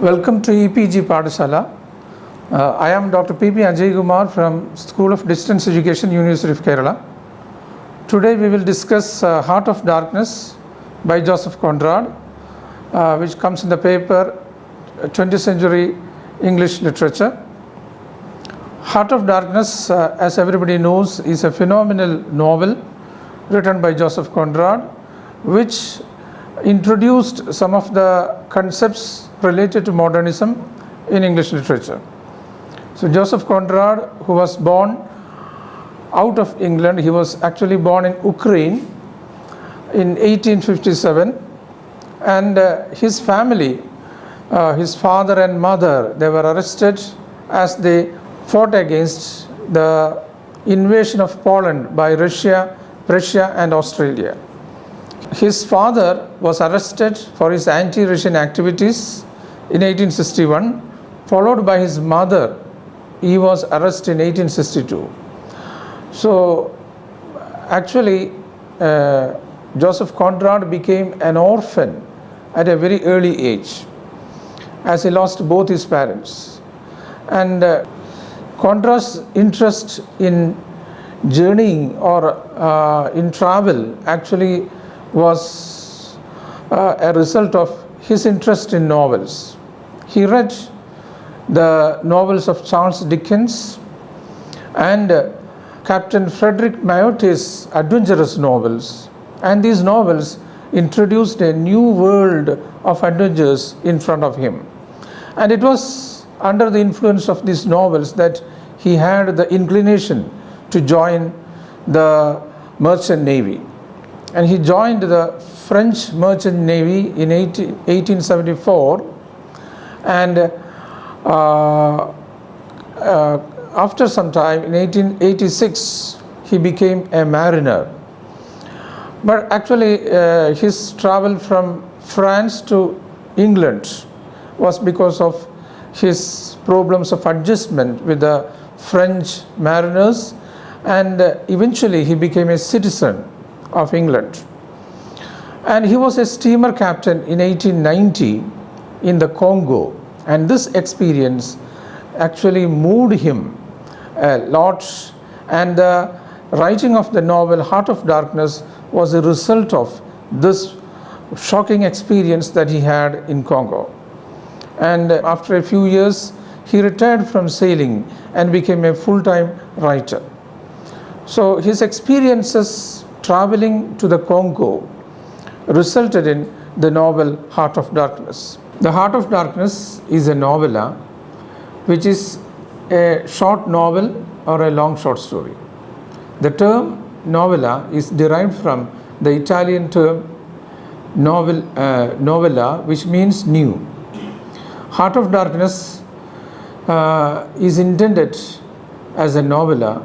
Welcome to EPG Padashala. I am Dr. P.P. Ajay Kumar from School of Distance Education, University of Kerala. Today we will discuss Heart of Darkness by Joseph Conrad, which comes in the paper 20th Century English Literature. Heart of Darkness, as everybody knows, is a phenomenal novel written by Joseph Conrad, which introduced some of the concepts related to modernism in English literature. So Joseph Conrad, who was born out of England, he was actually born in Ukraine in 1857, and his family, his father and mother, they were arrested as they fought against the invasion of Poland by Russia, Prussia and Australia. His father was arrested for his anti-Russian activities in 1861, followed by his mother. He was arrested in 1862. So actually Joseph Conrad became an orphan at a very early age, as he lost both his parents. And Conrad's interest in journeying or in travel actually was a result of his interest in novels. He read the novels of Charles Dickens and Captain Frederick Mayotette's adventurous novels, and these novels introduced a new world of adventures in front of him. And it was under the influence of these novels that he had the inclination to join the merchant navy. And he joined the French merchant navy in 1874, and after some time in 1886 he became a mariner. But actually his travel from France to England was because of his problems of adjustment with the French mariners, and eventually he became a citizen of England. And he was a steamer captain in 1890 in the Congo, and this experience actually moved him a lot, and the writing of the novel Heart of Darkness was a result of this shocking experience that he had in Congo. And after a few years he retired from sailing and became a full-time writer. So his experiences traveling to the Congo resulted in the novel Heart of Darkness. The Heart of Darkness is a novella which is a short novel or a long short story. The term novella is derived from the Italian term novella, which means new. Heart of Darkness is intended as a novella,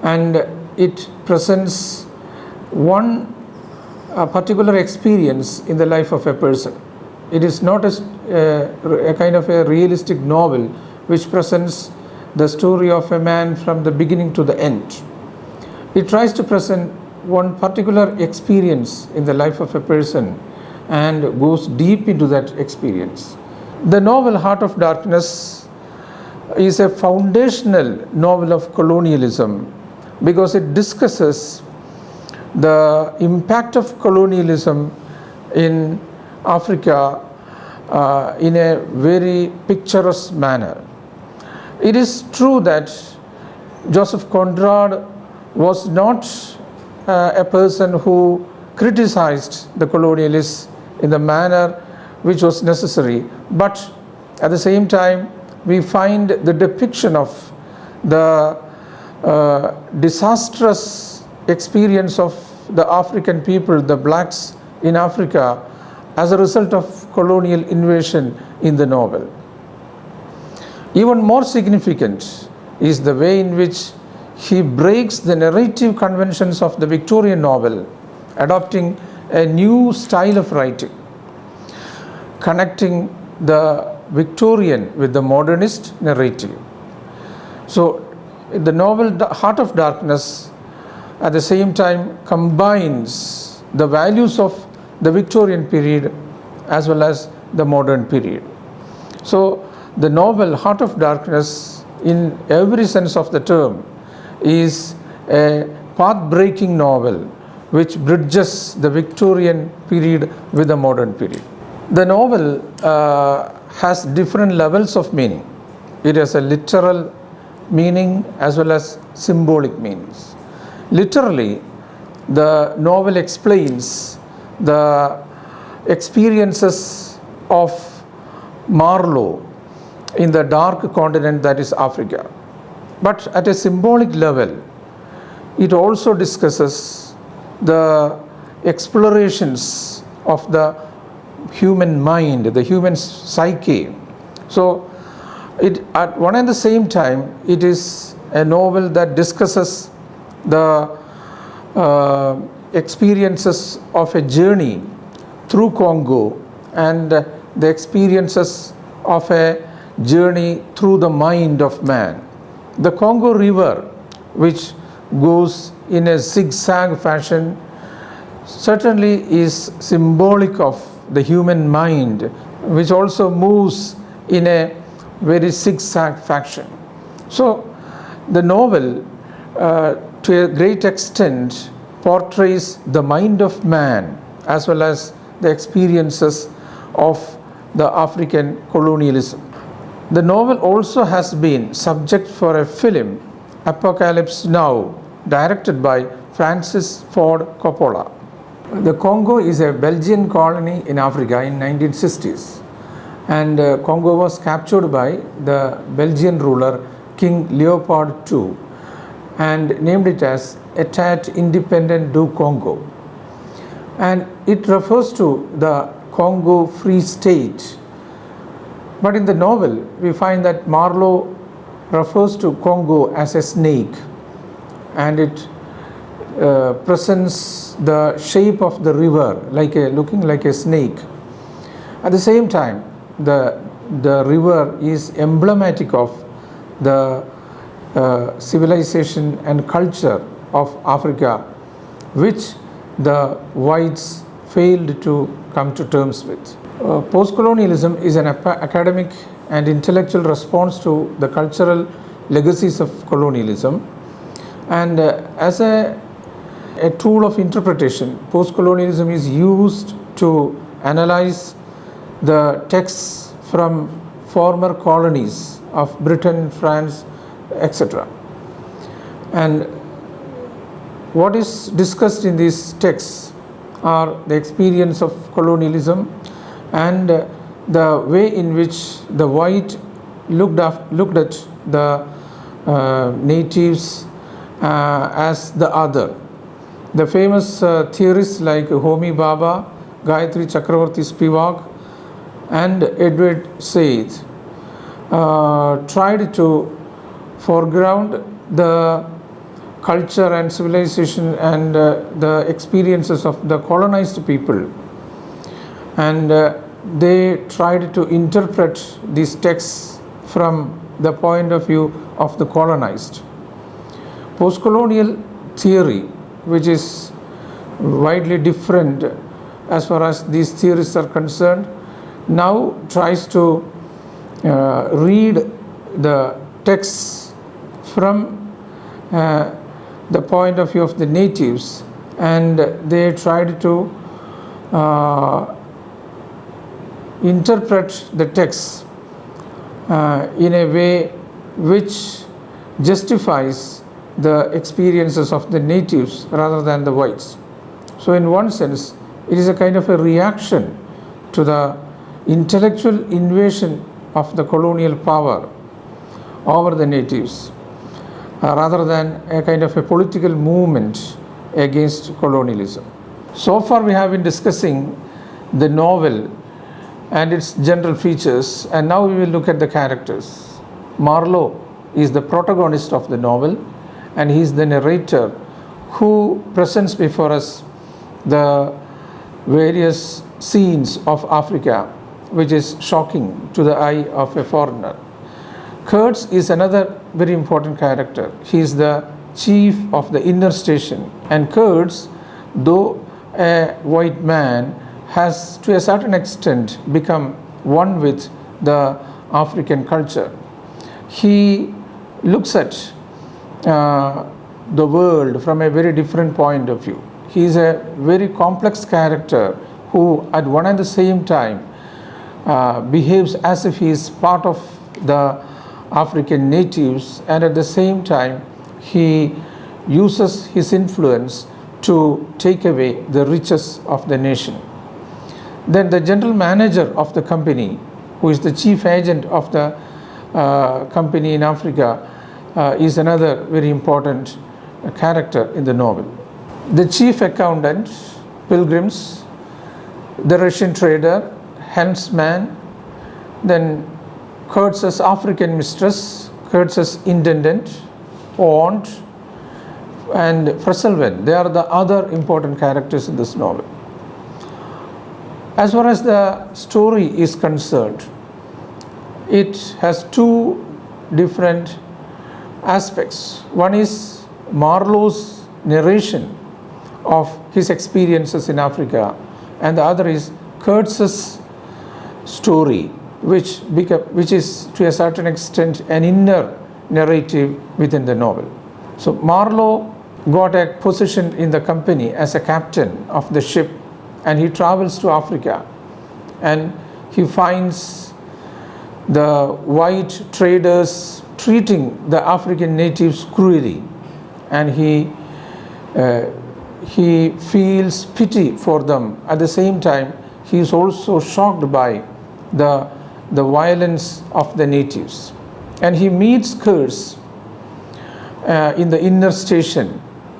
and it presents one particular experience in the life of a person. It is not a kind of a realistic novel which presents the story of a man from the beginning to the end. It tries to present one particular experience in the life of a person and goes deep into that experience. The novel Heart of Darkness is a foundational novel of colonialism because it discusses the impact of colonialism in Africa in a very picturesque manner. It is true that Joseph Conrad was not a person who criticized the colonialists in the manner which was necessary, but at the same time we find the depiction of the disastrous experience of the African people, the blacks in Africa, as a result of colonial invasion in the novel. Even more significant is the way in which he breaks the narrative conventions of the Victorian novel, adopting a new style of writing, connecting the Victorian with the modernist narrative. So the novel The Heart of Darkness at the same time combines the values of the Victorian period as well as the modern period. So the novel Heart of Darkness, in every sense of the term, is a path-breaking novel which bridges the Victorian period with the modern period. The novel has different levels of meaning. It has a literal meaning as well as symbolic meanings. Literally, the novel explains the experiences of Marlowe in the dark continent that is Africa. But at a symbolic level, it also discusses the explorations of the human mind, the human psyche. So, at one and the same time, it is a novel that discusses the experiences of a journey through Congo and the experiences of a journey through the mind of man. The Congo River, which goes in a zigzag fashion, certainly is symbolic of the human mind, which also moves in a very zigzag fashion. So the novel to a great extent portrays the mind of man as well as the experiences of the African colonialism. The novel also has been subject for a film, Apocalypse Now, directed by Francis Ford Coppola. The Congo is a Belgian colony in Africa in 1960s, and Congo was captured by the Belgian ruler King Leopold II and named it as État indépendant du Congo, and it refers to the Congo Free State. But in the novel, we find that Marlowe refers to Congo as a snake, and it presents the shape of the river looking like a snake. At the same time, the river is emblematic of the civilization and culture of Africa, which the whites failed to come to terms with. Postcolonialism is an academic and intellectual response to the cultural legacies of colonialism, and as a tool of interpretation, postcolonialism is used to analyze the texts from former colonies of Britain, France, etc. And what is discussed in these texts are the experience of colonialism and the way in which the white looked at the natives as the other. The famous theorists like Homi Bhabha, Gayatri Chakravarti Spivak, and Edward Said tried to foreground the culture and civilization and the experiences of the colonized people, and they tried to interpret these texts from the point of view of the colonized. Postcolonial theory, which is widely different as far as these theories are concerned, now tries to read the texts from the point of view of the natives, and they tried to interpret the texts in a way which justifies the experiences of the natives rather than the whites. So in one sense, it is a kind of a reaction to the intellectual invasion of the colonial power over the natives, rather than a kind of a political movement against colonialism. So far we have been discussing the novel and its general features, and now we will look at the characters. Marlowe is the protagonist of the novel, and he is the narrator who presents before us the various scenes of Africa, which is shocking to the eye of a foreigner. Kurtz is another very important character. He is the chief of the inner station, and Kurtz, though a white man, has to a certain extent become one with the African culture. He looks at the world from a very different point of view. He is a very complex character who at one and the same time behaves as if he is part of the African natives, and at the same time he uses his influence to take away the riches of the nation. Then the general manager of the company, who is the chief agent of the company in Africa, is another very important character in the novel. The chief accountant, pilgrims, the Russian trader, helmsman, then Kurtz's African mistress, Kurtz's intendant, aunt, and Fresselven. They are the other important characters in this novel. As far as the story is concerned, it has two different aspects. One is Marlowe's narration of his experiences in Africa, and the other is Kurtz's story, which is to a certain extent an inner narrative within the novel. So Marlowe got a position in the company as a captain of the ship, and he travels to Africa, and he finds the white traders treating the African natives cruelly, and he feels pity for them. At the same time, he is also shocked by the violence of the natives, and he meets Kurtz in the inner station,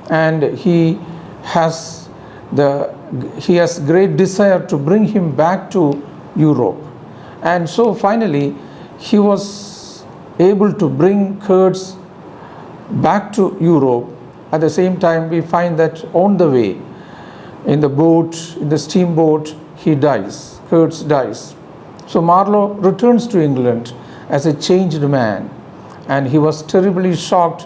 and he has great desire to bring him back to Europe. And so finally he was able to bring Kurtz back to Europe. At the same time, we find that on the way, in the steamboat, he dies. Kurtz dies. So Marlowe returns to England as a changed man, and he was terribly shocked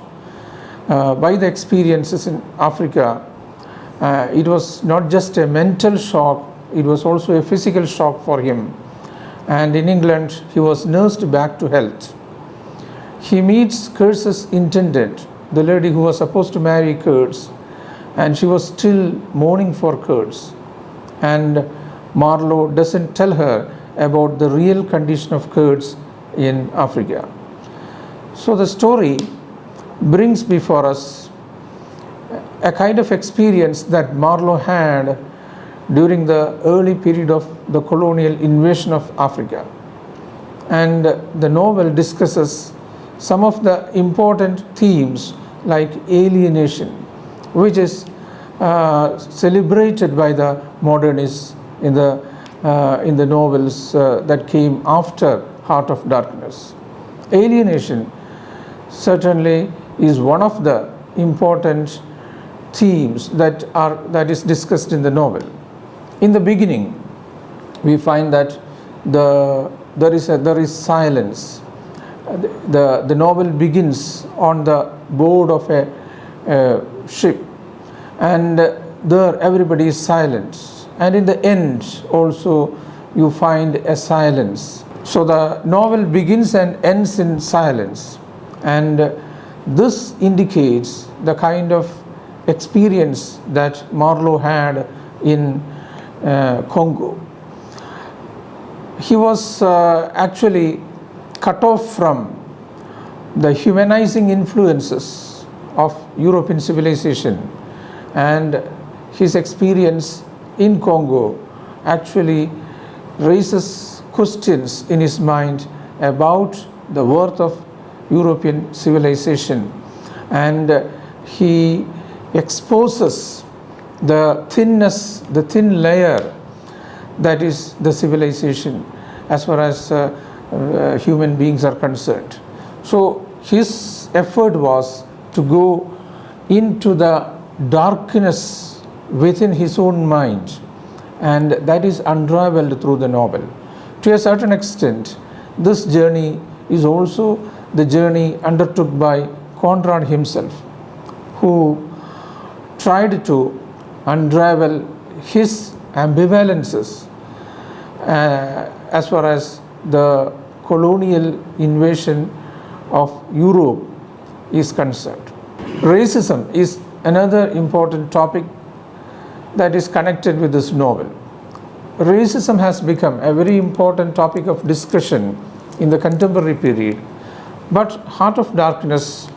by the experiences in Africa. It was not just a mental shock, it was also a physical shock for him. And in England, he was nursed back to health. He meets Kurtz's intendant, the lady who was supposed to marry Kurtz, and she was still mourning for Kurtz. And Marlowe doesn't tell her about the real condition of Kurtz in Africa. So the story brings before us a kind of experience that Marlowe had during the early period of the colonial invasion of Africa. And the novel discusses some of the important themes like alienation, which is celebrated by the modernists in the novels that came after Heart of Darkness. Alienation certainly is one of the important themes that is discussed in the novel. In the beginning, we find that there is silence. The novel begins on the board of a ship, and there everybody is silent. And in the end also you find a silence. So the novel begins and ends in silence, and this indicates the kind of experience that Marlowe had in Congo. He was actually cut off from the humanizing influences of European civilization, and his experience in Congo actually raises questions in his mind about the worth of European civilization, and he exposes the thin layer that is the civilization as far as human beings are concerned. So his effort was to go into the darkness within his own mind, and that is unraveled through the novel. To a certain extent, this journey is also the journey undertook by Conrad himself, who tried to unravel his ambivalences as far as the colonial invasion of Europe is concerned. Racism is another important topic that is connected with this novel. Racism has become a very important topic of discussion in the contemporary period, but Heart of Darkness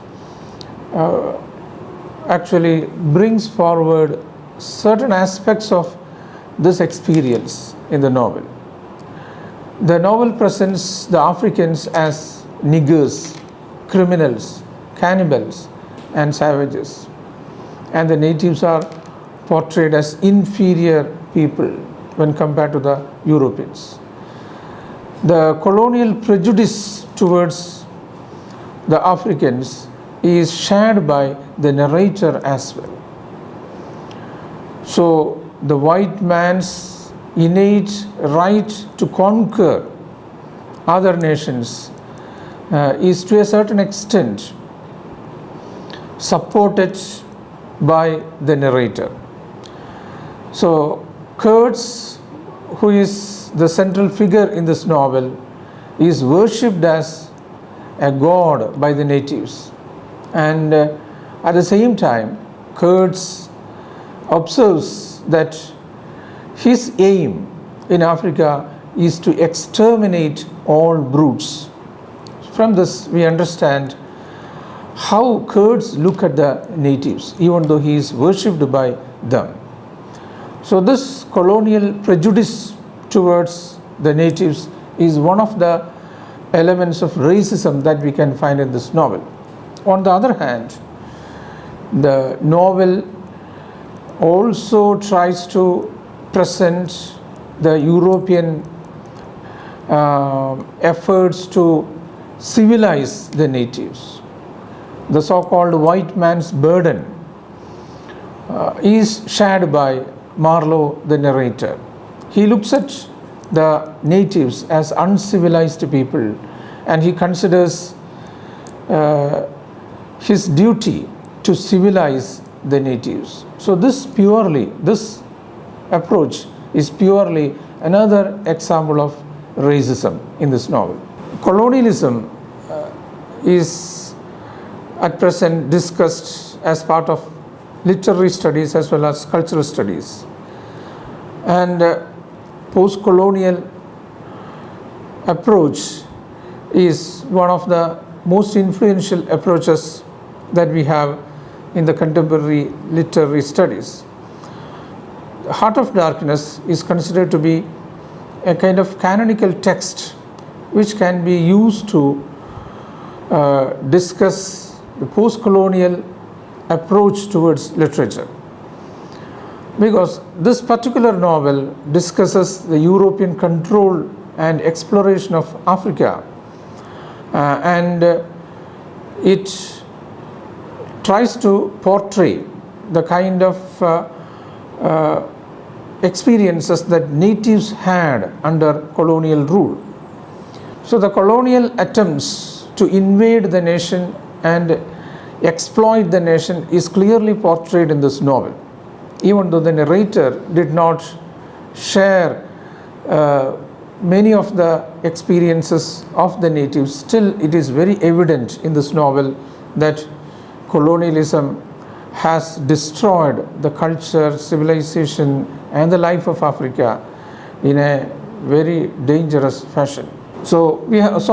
actually brings forward certain aspects of this experience in the novel. The novel presents the Africans as niggers, criminals, cannibals, and savages, and the natives are portrayed as inferior people when compared to the Europeans. The colonial prejudice towards the Africans is shared by the narrator as well. So the white man's innate right to conquer other nations is to a certain extent supported by the narrator. So Kurtz, who is the central figure in this novel, is worshipped as a god by the natives, and at the same time Kurtz observes that his aim in Africa is to exterminate all brutes. From this we understand how Kurds look at the natives, even though he is worshipped by them. So this colonial prejudice towards the natives is one of the elements of racism that we can find in this novel. On the other hand, the novel also tries to present the European efforts to civilize the natives. The so-called white man's burden is shared by Marlowe, the narrator. He looks at the natives as uncivilized people, and he considers his duty to civilize the natives. So this approach is purely another example of racism in this novel. Colonialism is at present discussed as part of literary studies as well as cultural studies, and postcolonial approach is one of the most influential approaches that we have in the contemporary literary studies. The Heart of Darkness is considered to be a kind of canonical text which can be used to discuss the postcolonial approach towards literature, because this particular novel discusses the European control and exploration of Africa, and it tries to portray the kind of experiences that natives had under colonial rule. So the colonial attempts to invade the nation and exploit the nation is clearly portrayed in this novel. Even though the narrator did not share many of the experiences of the natives, still it is very evident in this novel that colonialism has destroyed the culture, civilization, and the life of Africa in a very dangerous fashion. So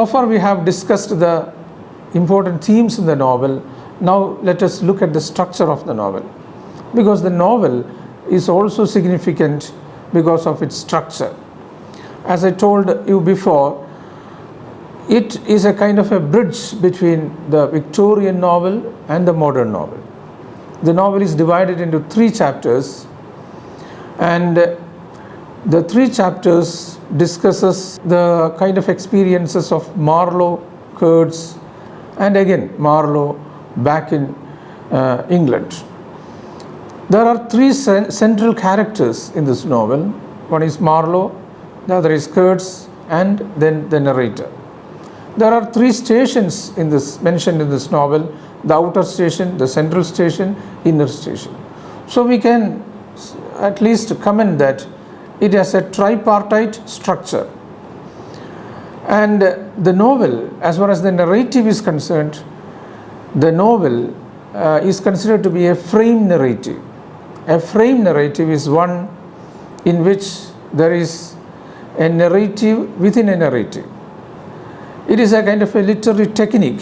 far we have discussed the important themes in the novel. Now let us look at the structure of the novel, because the novel is also significant because of its structure. As I told you before, it is a kind of a bridge between the Victorian novel and the modern novel. The novel is divided into 3 chapters, and the 3 chapters discusses the kind of experiences of Marlowe, Kurtz, and again Marlowe back in England. There are 3 central characters in this novel. One is Marlowe, the other is Kurtz, and then the narrator. There are 3 stations mentioned in this novel: the outer station, the central station, inner station. So we can at least comment that it has a tripartite structure. And the novel, as far as the narrative is concerned, the novel is considered to be a frame narrative. A frame narrative is one in which there is a narrative within a narrative. It is a kind of a literary technique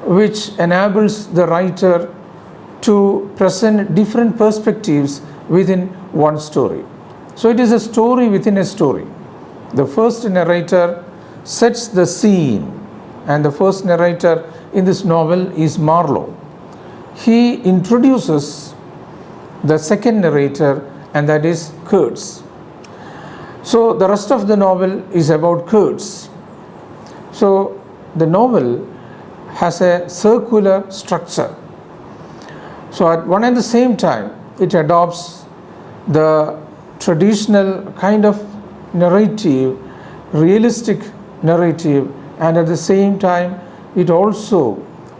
which enables the writer to present different perspectives within one story. So it is a story within a story. The first narrator sets the scene, and the first narrator in this novel is Marlowe. He introduces the second narrator, and that is Kurtz. So the rest of the novel is about Kurtz. So the novel has a circular structure. So at one and the same time, it adopts the traditional kind of narrative, realistic narrative, and at the same time, it also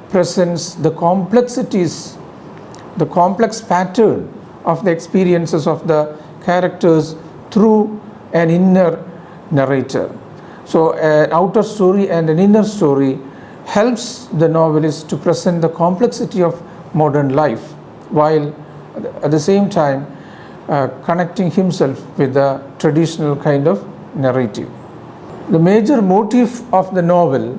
presents the complexities, the complex pattern of the experiences of the characters through an inner narrator. So an outer story and an inner story helps the novelist to present the complexity of modern life, while at the same time connecting himself with the traditional kind of narrative. The major motif of the novel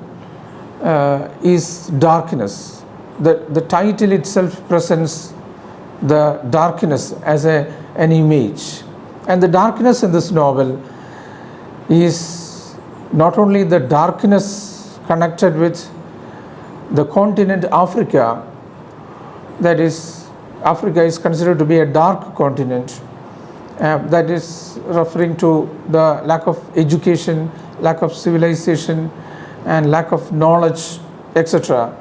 is darkness. The title itself presents the darkness as an image. And the darkness in this novel is not only the darkness connected with the continent Africa, that is, Africa is considered to be a dark continent, that is referring to the lack of education, lack of civilization, and lack of knowledge, etc.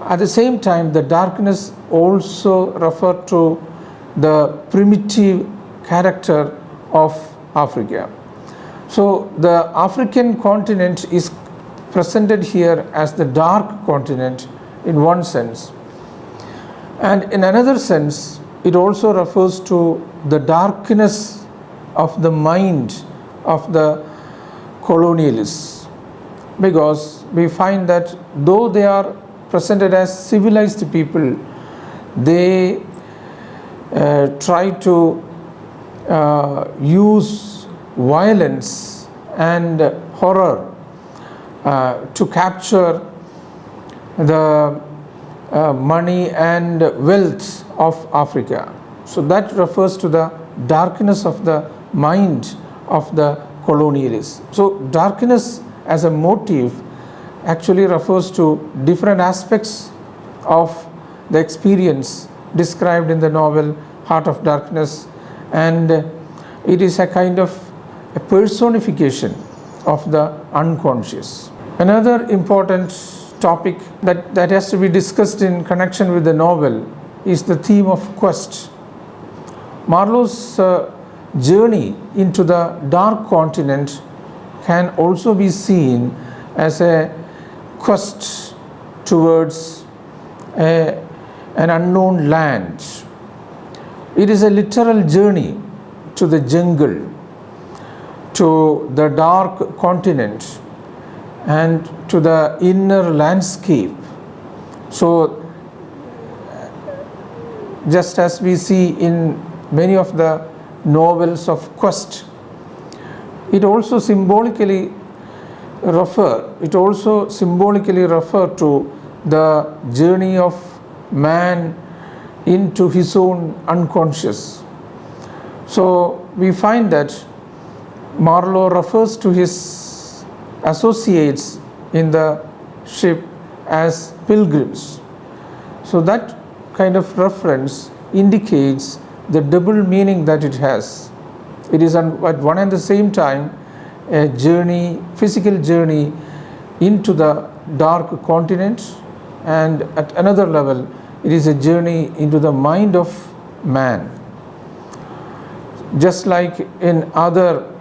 At the same time, the darkness also refers to the primitive character of Africa. So the African continent is presented here as the dark continent in one sense, and in another sense it also refers to the darkness of the mind of the colonialists, because we find that though they are presented as civilized people, they try to use violence and horror to capture the money and wealth of Africa. So that refers to the darkness of the mind of the colonialists. So darkness as a motif actually refers to different aspects of the experience described in the novel Heart of Darkness, and it is a kind of a personification of the unconscious. Another important topic that has to be discussed in connection with the novel is the theme of quest. Marlowe's journey into the dark continent can also be seen as a quest towards an unknown land. It is a literal journey to the jungle, to the dark continent, and to the inner landscape. So just as we see in many of the novels of quest, it also symbolically refer to the journey of man into his own unconscious. So we find that Marlowe refers to his associates in the ship as pilgrims. So that kind of reference indicates the double meaning that it has. It is at one and the same time a journey, physical journey into the dark continent, and at another level it is a journey into the mind of man. Just like in other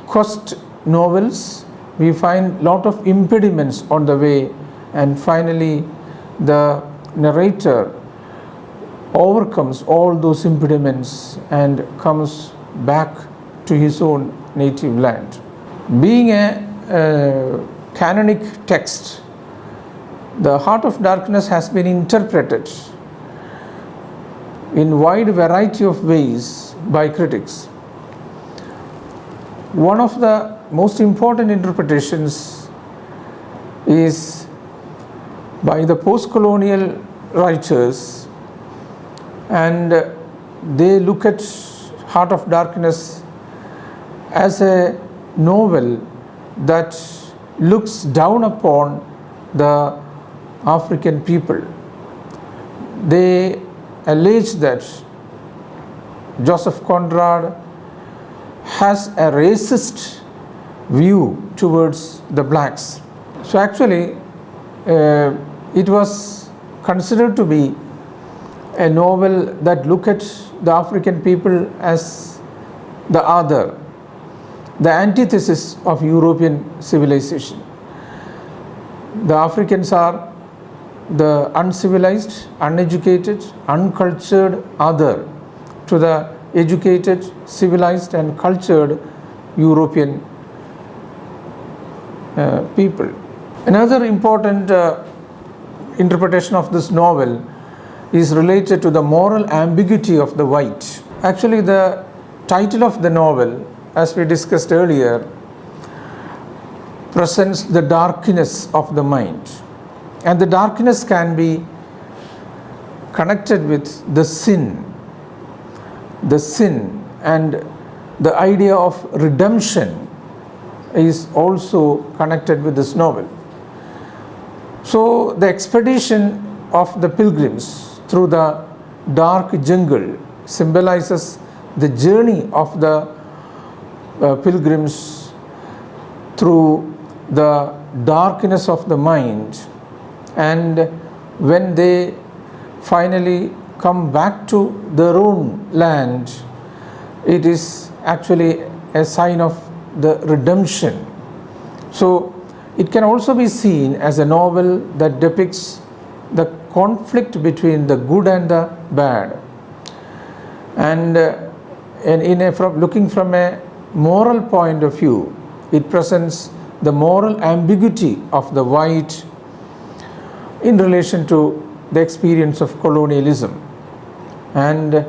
quest novels, we find lot of impediments on the way, and finally the narrator overcomes all those impediments and comes back to his own native land. Being a canonic text, the Heart of Darkness has been interpreted in wide variety of ways by critics. One of the most important interpretations is by the postcolonial writers, and they look at Heart of Darkness as a novel that looks down upon the African people. They allege that Joseph Conrad has a racist view towards the blacks. So actually it was considered to be a novel that looked at the African people as the other, the antithesis of European civilization. The Africans are the uncivilized, uneducated, uncultured other to the educated, civilized and cultured European people. Another important interpretation of this novel is related to the moral ambiguity of the white. Actually, the title of the novel, as we discussed earlier, presents the darkness of the mind. And the darkness can be connected with the sin and the idea of redemption is also connected with this novel. So the expedition of the pilgrims through the dark jungle symbolizes the journey of the pilgrims through the darkness of the mind, and when they finally come back to their own land, it is actually a sign of the redemption. So it can also be seen as a novel that depicts the conflict between the good and the bad, and looking from a moral point of view, it presents the moral ambiguity of the white in relation to the experience of colonialism and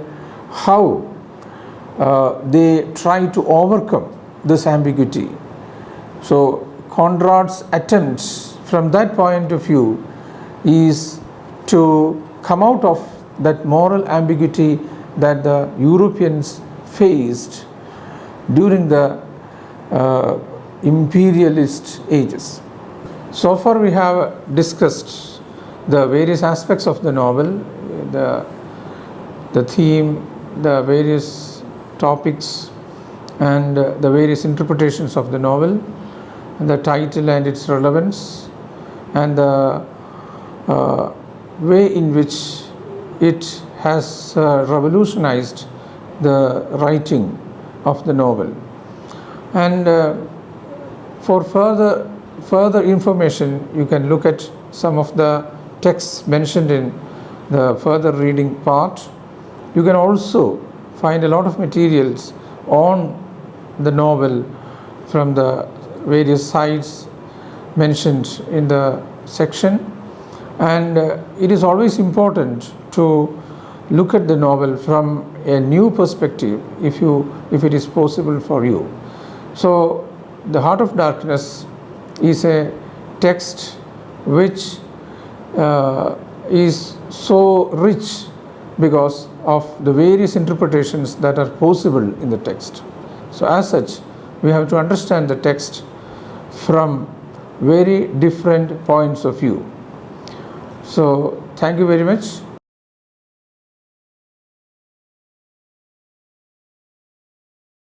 how they try to overcome this ambiguity. So Conrad's attempts from that point of view is to come out of that moral ambiguity that the Europeans faced during the imperialist ages. So far we have discussed the various aspects of the novel, the theme, the various topics and the various interpretations of the novel, and the title and its relevance, and the way in which it has revolutionized the writing of the novel. And for further information, you can look at some of the texts mentioned in the further reading part. You can also find a lot of materials on the novel from the various sites mentioned in the section, and it is always important to look at the novel from a new perspective if it is possible for you. So the Heart of Darkness is a text which is so rich because of the various interpretations that are possible in the text. So as such, we have to understand the text from very different points of view. So thank you very much.